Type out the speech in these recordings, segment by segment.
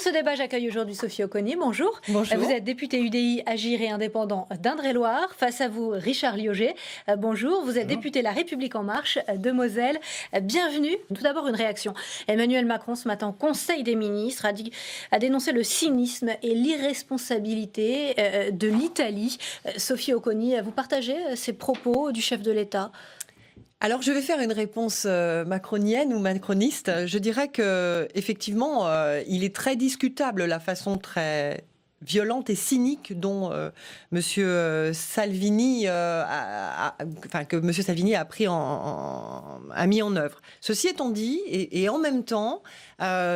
ce débat, j'accueille aujourd'hui Sophie Oconi. Bonjour. Bonjour. Vous êtes députée UDI Agir et indépendant d'Indre-et-Loire. Face à vous, Richard Liogé. Bonjour. Vous êtes député La République En Marche de Moselle. Bienvenue. Tout d'abord, une réaction. Emmanuel Macron, ce matin, au Conseil des ministres, a dénoncé le cynisme et l'irresponsabilité de l'Italie. Sophie Oconi, vous partagez ces propos du chef de l'État ? Alors, je vais faire une réponse macronienne ou macroniste. Je dirais que effectivement, il est très discutable la façon très violente et cynique dont Monsieur Salvini, que Monsieur Salvini a mis en œuvre. Ceci étant dit, et en même temps,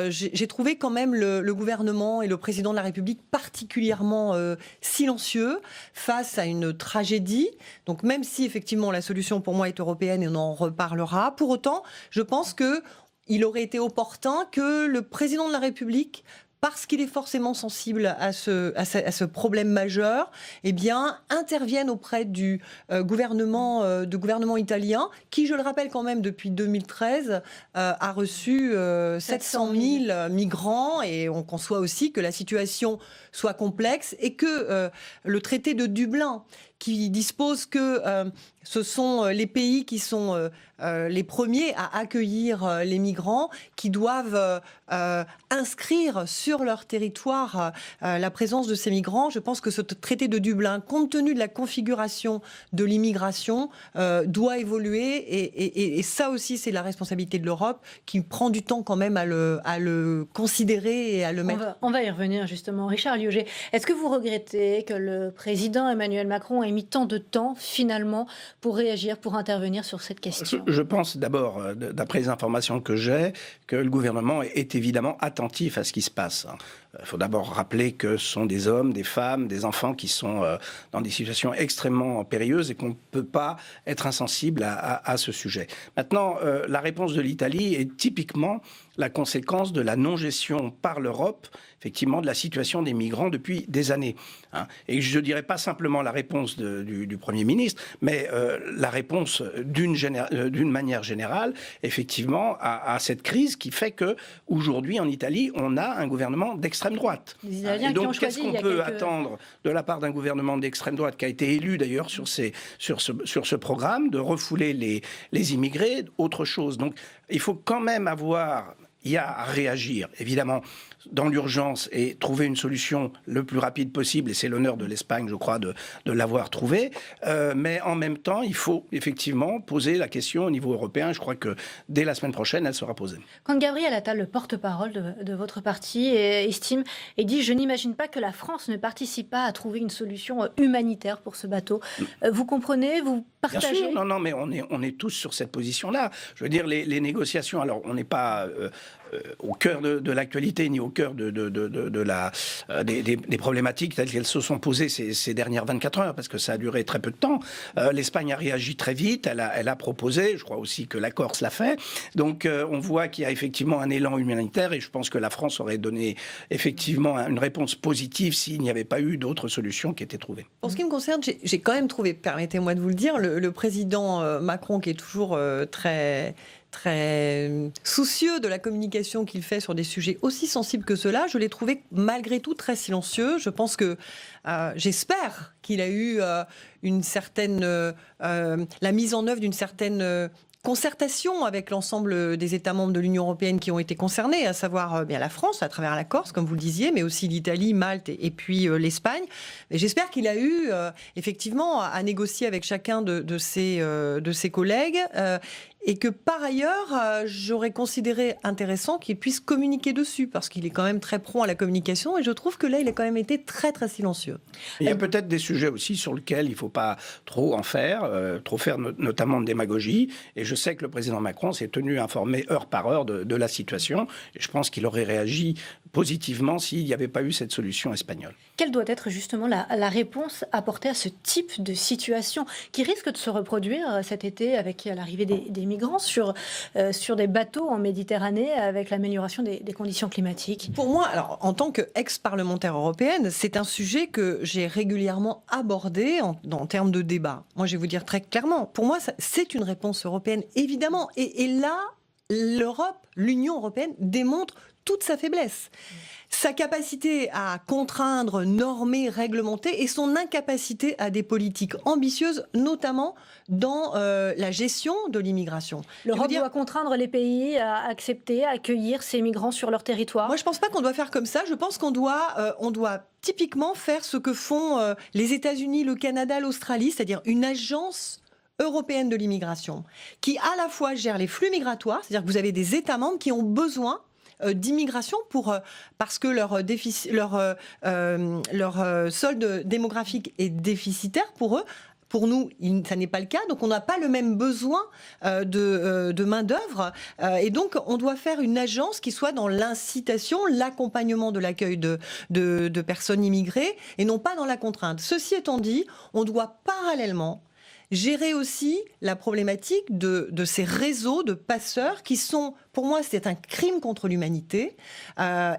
j'ai trouvé quand même le gouvernement et le président de la République particulièrement silencieux face à une tragédie. Donc même si effectivement la solution pour moi est européenne et on en reparlera, pour autant, je pense qu'il aurait été opportun que le président de la République, parce qu'il est forcément sensible à ce problème majeur, eh bien, intervienne auprès du gouvernement italien, qui, je le rappelle quand même, depuis 2013, a reçu 700 000 migrants, et on conçoit aussi que la situation soit complexe, et que le traité de Dublin, qui dispose que ce sont les pays qui sont les premiers à accueillir les migrants, qui doivent inscrire sur leur territoire la présence de ces migrants. Je pense que ce traité de Dublin, compte tenu de la configuration de l'immigration, doit évoluer. Et ça aussi, c'est la responsabilité de l'Europe, qui prend du temps quand même à le considérer et à le mettre. On va y revenir justement. Richard Liogé, est-ce que vous regrettez que le président Emmanuel Macron ait mis tant de temps finalement pour réagir, pour intervenir sur cette question ? Je pense d'abord, d'après les informations que j'ai, que le gouvernement est évidemment attentif à ce qui se passe. Il faut d'abord rappeler que ce sont des hommes, des femmes, des enfants qui sont dans des situations extrêmement périlleuses et qu'on ne peut pas être insensible à ce sujet. Maintenant, la réponse de l'Italie est typiquement la conséquence de la non-gestion par l'Europe, effectivement, de la situation des migrants depuis des années. Et je ne dirais pas simplement la réponse du Premier ministre, mais la réponse d'une manière générale, effectivement, à cette crise qui fait qu'aujourd'hui, en Italie, on a un gouvernement d'extrême droite. Et donc, qu'est-ce qu'on peut attendre de la part d'un gouvernement d'extrême droite qui a été élu d'ailleurs sur ce programme, de refouler les immigrés, autre chose. Donc, il faut quand même il y a à réagir, évidemment, dans l'urgence et trouver une solution le plus rapide possible, et c'est l'honneur de l'Espagne, je crois, de l'avoir trouvé. Mais en même temps, il faut effectivement poser la question au niveau européen. Je crois que dès la semaine prochaine, elle sera posée. Quand Gabriel Attal, le porte-parole de votre parti, estime et dit « Je n'imagine pas que la France ne participe pas à trouver une solution humanitaire pour ce bateau », vous comprenez, vous partagez ? Bien sûr, non, mais on est tous sur cette position-là. Je veux dire, les négociations, alors on n'est pas au cœur de l'actualité, ni au cœur des problématiques telles qu'elles se sont posées ces dernières 24 heures, parce que ça a duré très peu de temps. L'Espagne a réagi très vite, elle a proposé, je crois aussi que la Corse l'a fait. Donc on voit qu'il y a effectivement un élan humanitaire, et je pense que la France aurait donné effectivement une réponse positive s'il n'y avait pas eu d'autres solutions qui étaient trouvées. Pour ce qui me concerne, j'ai quand même trouvé, permettez-moi de vous le dire, le président Macron, qui est toujours très soucieux de la communication qu'il fait sur des sujets aussi sensibles que cela, je l'ai trouvé malgré tout très silencieux. Je pense que, j'espère qu'il a eu la mise en œuvre d'une certaine concertation avec l'ensemble des États membres de l'Union européenne qui ont été concernés, à savoir bien la France, à travers la Corse, comme vous le disiez, mais aussi l'Italie, Malte et puis l'Espagne. Et j'espère qu'il a eu effectivement à négocier avec chacun de ses collègues. Et que par ailleurs, j'aurais considéré intéressant qu'il puisse communiquer dessus, parce qu'il est quand même très prompt à la communication, et je trouve que là, il a quand même été très, très silencieux. Il y a peut-être des sujets aussi sur lesquels il ne faut pas trop faire notamment de démagogie, et je sais que le président Macron s'est tenu informé heure par heure de la situation, et je pense qu'il aurait réagi positivement s'il n'y avait pas eu cette solution espagnole. Quelle doit être justement la réponse apportée à ce type de situation qui risque de se reproduire cet été avec l'arrivée des migrants sur des bateaux en Méditerranée avec l'amélioration des conditions climatiques? Pour moi, alors, en tant qu'ex-parlementaire européenne, c'est un sujet que j'ai régulièrement abordé en termes de débat. Moi, je vais vous dire très clairement, pour moi, c'est une réponse européenne, évidemment. Et là, l'Union européenne démontre toute sa faiblesse. Sa capacité à contraindre, normer, réglementer et son incapacité à des politiques ambitieuses, notamment dans la gestion de l'immigration. L'Europe doit contraindre les pays à accepter, à accueillir ces migrants sur leur territoire. Moi, je ne pense pas qu'on doit faire comme ça. Je pense qu'on doit typiquement faire ce que font les États-Unis, le Canada, l'Australie, c'est-à-dire une agence européenne de l'immigration qui à la fois gère les flux migratoires, c'est-à-dire que vous avez des États membres qui ont besoin d'immigration parce que leur solde démographique est déficitaire pour eux. Pour nous, ça n'est pas le cas, donc on n'a pas le même besoin de main-d'œuvre. Et donc, on doit faire une agence qui soit dans l'incitation, l'accompagnement de l'accueil de personnes immigrées, et non pas dans la contrainte. Ceci étant dit, on doit parallèlement gérer aussi la problématique de ces réseaux de passeurs qui sont, pour moi, c'est un crime contre l'humanité.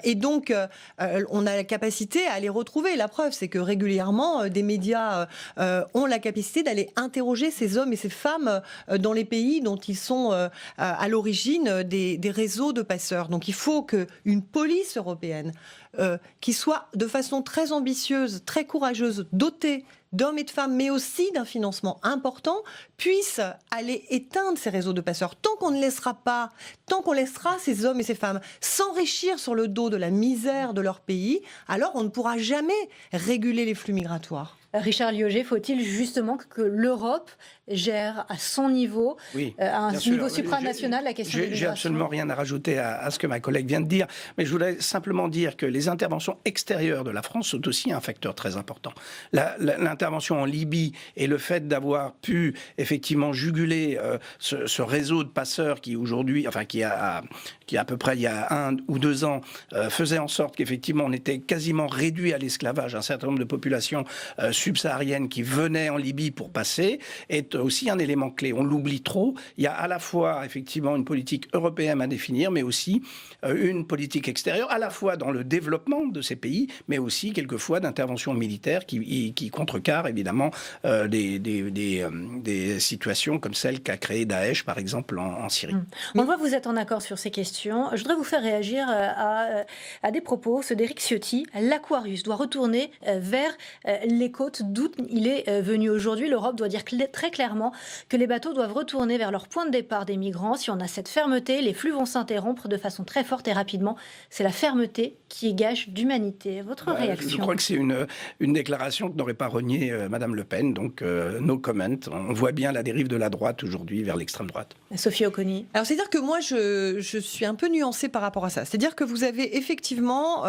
Et donc, on a la capacité à les retrouver. La preuve, c'est que régulièrement, des médias ont la capacité d'aller interroger ces hommes et ces femmes dans les pays dont ils sont à l'origine des réseaux de passeurs. Donc, il faut qu'une police européenne qui soit de façon très ambitieuse, très courageuse, dotée d'hommes et de femmes, mais aussi d'un financement important, puisse aller éteindre ces réseaux de passeurs. Tant qu'on laissera ces hommes et ces femmes s'enrichir sur le dos de la misère de leur pays, alors on ne pourra jamais réguler les flux migratoires. Richard Lioget, faut-il justement que l'Europe gère à son niveau, à un niveau supranational, la question de l'immigration ? J'ai absolument rien à rajouter à ce que ma collègue vient de dire, mais je voulais simplement dire que les interventions extérieures de la France sont aussi un facteur très important. L'intervention en Libye et le fait d'avoir pu effectivement juguler ce réseau de passeurs qui aujourd'hui, enfin qui à peu près il y a 1 ou 2 ans, faisait en sorte qu'effectivement on était quasiment réduit à l'esclavage, un certain nombre de populations subsahariennes qui venaient en Libye pour passer, est aussi un élément clé. On l'oublie trop. Il y a à la fois effectivement une politique européenne à définir, mais aussi une politique extérieure, à la fois dans le développement de ces pays, mais aussi quelquefois d'intervention militaire qui contrecarre évidemment des situations comme celle qu'a créée Daesh, par exemple, en Syrie. On voit que vous êtes en accord sur ces questions. Je voudrais vous faire réagir à des propos, ceux d'Éric Ciotti. L'Aquarius doit retourner vers les côtes d'où il est venu aujourd'hui. L'Europe doit dire très clairement que les bateaux doivent retourner vers leur point de départ des migrants. Si on a cette fermeté, les flux vont s'interrompre de façon très forte et rapidement. C'est la fermeté qui est gage d'humanité. Votre réaction ? Je crois que c'est une déclaration que n'aurait pas renié Madame Le Pen. Donc, no comment. On voit bien la dérive de la droite aujourd'hui vers l'extrême droite. Sophie Oconi. Alors, c'est-à-dire que moi, je suis un peu nuancée par rapport à ça. C'est-à-dire que vous avez effectivement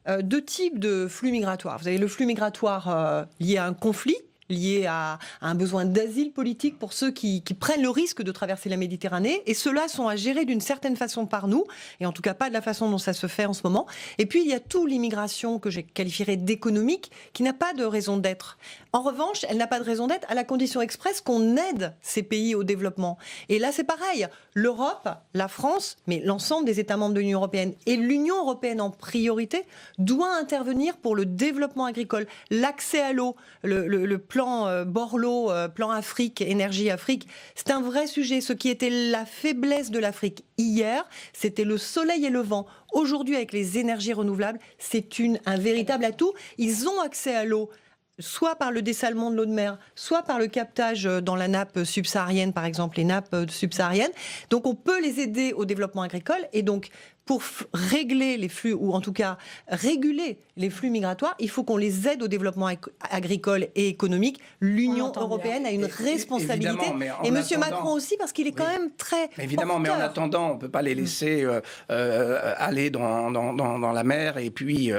2 types de flux migratoires. Vous avez le flux migratoire lié à un conflit, lié à un besoin d'asile politique pour ceux qui prennent le risque de traverser la Méditerranée. Et ceux-là sont à gérer d'une certaine façon par nous, et en tout cas pas de la façon dont ça se fait en ce moment. Et puis il y a tout l'immigration que j'ai qualifierais d'économique, qui n'a pas de raison d'être. En revanche, elle n'a pas de raison d'être à la condition expresse qu'on aide ces pays au développement. Et là, c'est pareil. L'Europe, la France, mais l'ensemble des États membres de l'Union européenne et l'Union européenne en priorité doit intervenir pour le développement agricole, l'accès à l'eau, le plan Borloo, plan Afrique, énergie Afrique. C'est un vrai sujet. Ce qui était la faiblesse de l'Afrique hier, c'était le soleil et le vent. Aujourd'hui, avec les énergies renouvelables, c'est un véritable atout. Ils ont accès à l'eau, soit par le dessalement de l'eau de mer, soit par le captage dans la nappe subsaharienne, par exemple, les nappes subsahariennes. Donc, on peut les aider au développement agricole. Et donc, pour régler les flux, ou en tout cas réguler les flux migratoires, il faut qu'on les aide au développement agricole et économique. L'Union européenne a une responsabilité. Et M. Macron aussi, parce qu'il est quand même très évidemment, porteur. Mais en attendant, on ne peut pas les laisser aller dans la mer et puis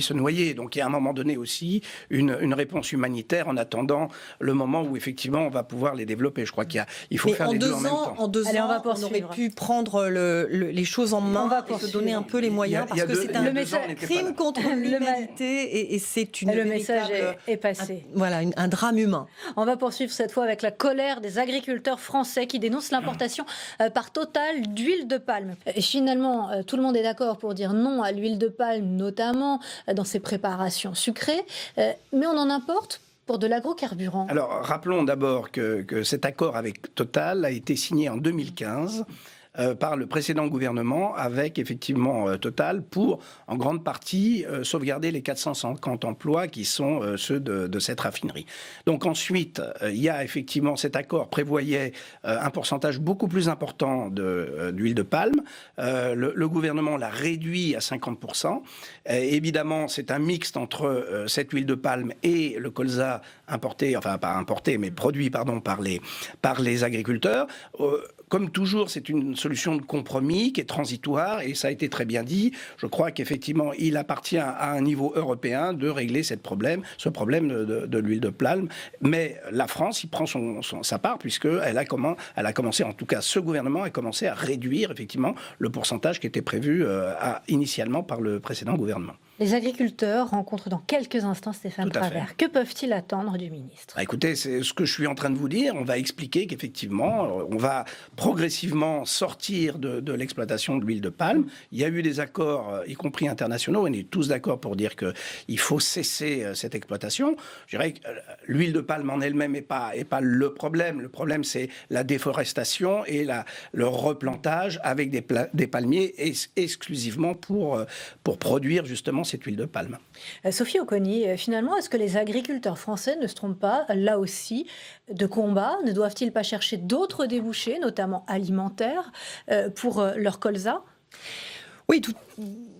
se noyer. Donc il y a à un moment donné aussi une réponse humanitaire en attendant le moment où effectivement on va pouvoir les développer. Je crois qu'il faut faire les deux en même temps. En 2 ans, on aurait pu prendre les choses en main. Se donner un peu les moyens, parce que c'est un crime contre l'humanité et c'est une le message est passé. Un drame humain. On va poursuivre cette fois avec la colère des agriculteurs français qui dénoncent l'importation par Total d'huile de palme. Et finalement, tout le monde est d'accord pour dire non à l'huile de palme, notamment dans ses préparations sucrées, mais on en importe pour de l'agrocarburant. Alors, rappelons d'abord que cet accord avec Total a été signé en 2015. par le précédent gouvernement avec effectivement Total pour, en grande partie, sauvegarder les 450 emplois qui sont ceux de cette raffinerie. Donc ensuite, il y a effectivement cet accord prévoyait un pourcentage beaucoup plus important d'huile de palme. Le gouvernement l'a réduit à 50%. Évidemment, c'est un mixte entre cette huile de palme et le colza importé, enfin pas importé, mais produit par les agriculteurs. Comme toujours, c'est une solution de compromis qui est transitoire et ça a été très bien dit. Je crois qu'effectivement, il appartient à un niveau européen de régler ce problème de l'huile de palme. Mais la France, il prend sa part puisqu'elle a commencé, en tout cas ce gouvernement a commencé à réduire effectivement le pourcentage qui était prévu initialement par le précédent gouvernement. Les agriculteurs rencontrent dans quelques instants Stéphane Travert. Que peuvent-ils attendre du ministre ? Écoutez, c'est ce que je suis en train de vous dire. On va expliquer qu'effectivement, on va progressivement sortir de l'exploitation de l'huile de palme. Il y a eu des accords, y compris internationaux. On est tous d'accord pour dire qu'il faut cesser cette exploitation. Je dirais que l'huile de palme en elle-même n'est pas le problème. Le problème, c'est la déforestation et le replantage avec des palmiers exclusivement pour produire justement cette huile de palme. Sophie Oconi, finalement, est-ce que les agriculteurs français ne se trompent pas, là aussi, de combat ? Ne doivent-ils pas chercher d'autres débouchés, notamment alimentaires, pour leur colza ? Oui,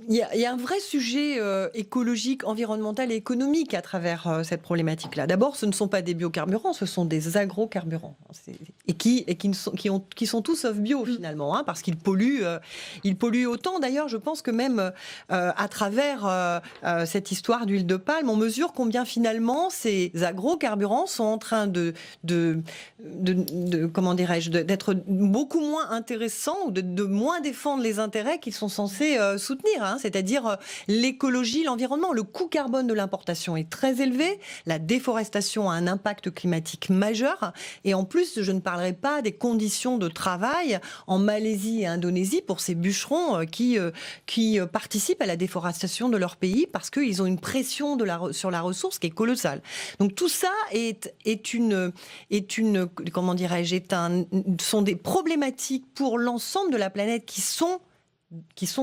il y a un vrai sujet écologique, environnemental et économique à travers cette problématique-là. D'abord, ce ne sont pas des biocarburants, ce sont des agrocarburants. Et qui sont tous sauf bio, finalement, parce qu'ils polluent autant. D'ailleurs, je pense que même à travers cette histoire d'huile de palme, on mesure combien, finalement, ces agrocarburants sont en train comment dirais-je, d'être beaucoup moins intéressants ou de moins défendre les intérêts qu'ils sont censés soutenir. C'est-à-dire l'écologie, l'environnement. Le coût carbone de l'importation est très élevé, la déforestation a un impact climatique majeur, et en plus, je ne parlerai pas des conditions de travail en Malaisie et Indonésie pour ces bûcherons qui participent à la déforestation de leur pays parce qu'ils ont une pression sur la ressource qui est colossale. Donc tout ça sont des problématiques pour l'ensemble de la planète qui sont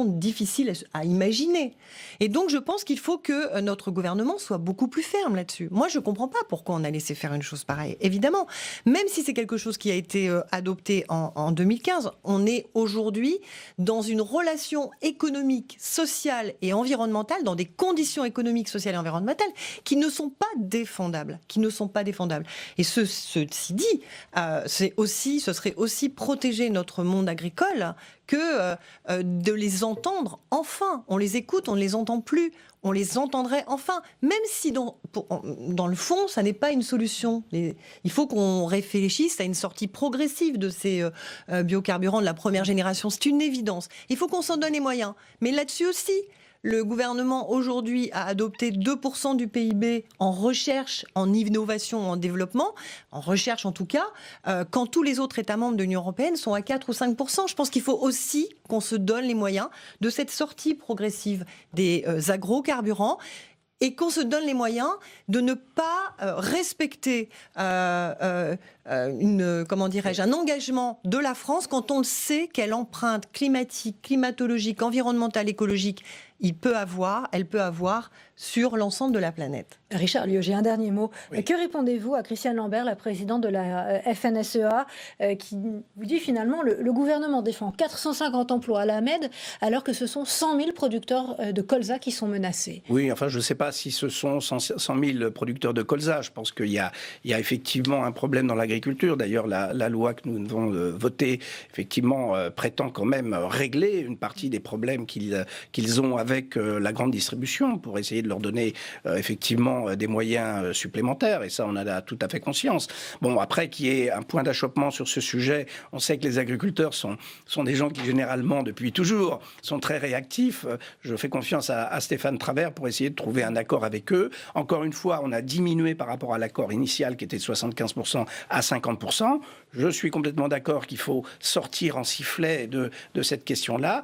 difficiles à imaginer. Et donc, je pense qu'il faut que notre gouvernement soit beaucoup plus ferme là-dessus. Moi, je ne comprends pas pourquoi on a laissé faire une chose pareille. Évidemment, même si c'est quelque chose qui a été adopté en 2015, on est aujourd'hui dans une relation économique, sociale et environnementale, dans des conditions économiques, sociales et environnementales qui ne sont pas défendables. Et ceci dit, ce serait aussi protéger notre monde agricole que de les entendre enfin. On les écoute, on ne les entend plus. On les entendrait enfin, même si dans le fond, ça n'est pas une solution. Il faut qu'on réfléchisse à une sortie progressive de ces biocarburants de la première génération. C'est une évidence. Il faut qu'on s'en donne les moyens. Mais là-dessus aussi, le gouvernement aujourd'hui a adopté 2% du PIB en recherche, en innovation, en développement, en recherche en tout cas, quand tous les autres États membres de l'Union européenne sont à 4 ou 5%. Je pense qu'il faut aussi qu'on se donne les moyens de cette sortie progressive des agrocarburants et qu'on se donne les moyens de ne pas respecter un engagement de la France quand on le sait quelle empreinte climatique, climatologique, environnementale, écologique elle peut avoir sur l'ensemble de la planète. Richard Liogé, un dernier mot. Oui. Que répondez-vous à Christiane Lambert, la présidente de la FNSEA, qui vous dit finalement le gouvernement défend 450 emplois à la MED alors que ce sont 100 000 producteurs de colza qui sont menacés? Oui, enfin je ne sais pas si ce sont 100 000 producteurs de colza. Je pense qu'il y a effectivement un problème dans l'agriculture. D'ailleurs, la loi que nous devons voter, effectivement, prétend quand même régler une partie des problèmes qu'ils ont avec la grande distribution pour essayer de leur donner effectivement des moyens supplémentaires, et ça on en a tout à fait conscience. Bon, après qu'il y ait un point d'achoppement sur ce sujet, on sait que les agriculteurs sont des gens qui généralement depuis toujours sont très réactifs. Je fais confiance à Stéphane Travert pour essayer de trouver un accord avec eux. Encore une fois, on a diminué par rapport à l'accord initial qui était de 75% à 50%. Je suis complètement d'accord qu'il faut sortir en sifflet de cette question-là.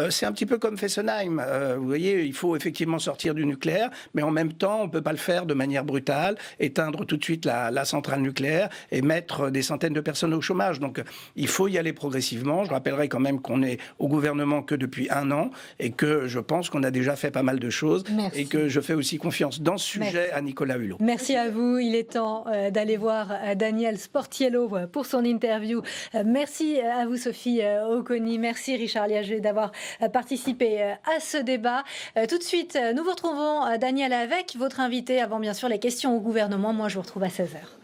C'est un petit peu comme Fessenheim. Vous voyez, il faut effectivement sortir du nucléaire, mais en même temps, on ne peut pas le faire de manière brutale, éteindre tout de suite la centrale nucléaire et mettre des centaines de personnes au chômage. Donc, il faut y aller progressivement. Je rappellerai quand même qu'on est au gouvernement que depuis 1 an et que je pense qu'on a déjà fait pas mal de choses. Merci. Et que je fais aussi confiance dans ce sujet à Nicolas Hulot. Merci à vous. Il est temps d'aller voir Daniel Sportiello pour son interview. Merci à vous, Sophie Oconi. Merci, Richard Liaget, d'avoir participé à ce débat. Tout de suite, nous vous retrouvons, Daniel, avec votre invité, avant bien sûr les questions au gouvernement. Moi, je vous retrouve à 16h.